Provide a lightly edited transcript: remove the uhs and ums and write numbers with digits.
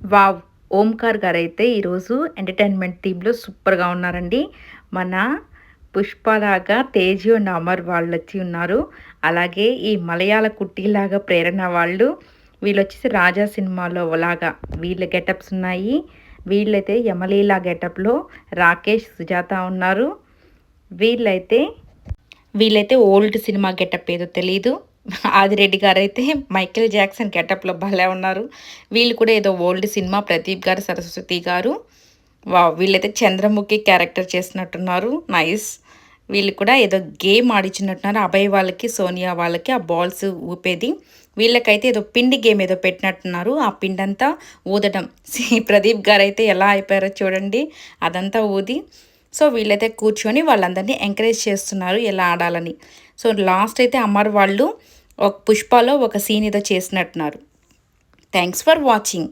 Wow! Omkar గారైతే ఈరోజు entertainment టీమ్‌లో సూపర్‌గా ఉన్నారండి. మన 'పుష్పలాగా' 'తేజు' అండ్ 'అమర్' వాళ్ళొచ్చి ఉన్నారు. అలాగే ఈ మలయాళ కుట్టీలాగా 'ప్రేరణ' వాళ్ళు, వీళ్ళొచ్చేసి 'రాజా' సినిమాలో లాగా వీళ్ళ గెటప్స్ ఉన్నాయి. వీళ్ళైతే 'యమలీల' గెటప్‌లో రాకేష్, సుజాత ఉన్నారు. వీళ్ళైతే వీళ్ళైతే ఓల్డ్ సినిమా గెటప్ ఏదో తెలీదు. ఆదిరెడ్డి గారైతే మైకేల్ జాక్సన్ గెటప్‌లో భలే ఉన్నారు. వీళ్ళు కూడా ఏదో ఓల్డ్ సినిమా 'ప్రదీప్' గారు, 'సరస్వతి' గారు. వావ్! వీళ్ళైతే 'చంద్రముఖి' క్యారెక్టర్ చేసినట్టున్నారు. నైస్. వీళ్ళు కూడా ఏదో గేమ్ ఆడిచ్చినట్టున్నారు. అభయ్ వాళ్ళకి, సోనియా వాళ్ళకి ఆ బాల్స్ ఊపేది. వీళ్ళకైతే ఏదో పిండి గేమ్ ఏదో పెట్టినట్టున్నారు. ఆ పిండంతా ఊదడం. ప్రదీప్ గారైతే ఎలా అయిపోయారో చూడండి. అదంతా ఊది సో, వీళ్ళైతే కూర్చొని వాళ్ళందరినీ ఎంకరేజ్ చేస్తున్నారు ఎలా ఆడాలని. సో, లాస్ట్ అయితే అమర్ వాళ్ళు ఒక 'పుష్పలో' ఒక సీన్ ఏదో చేసినట్టున్నారు. Thanks for watching.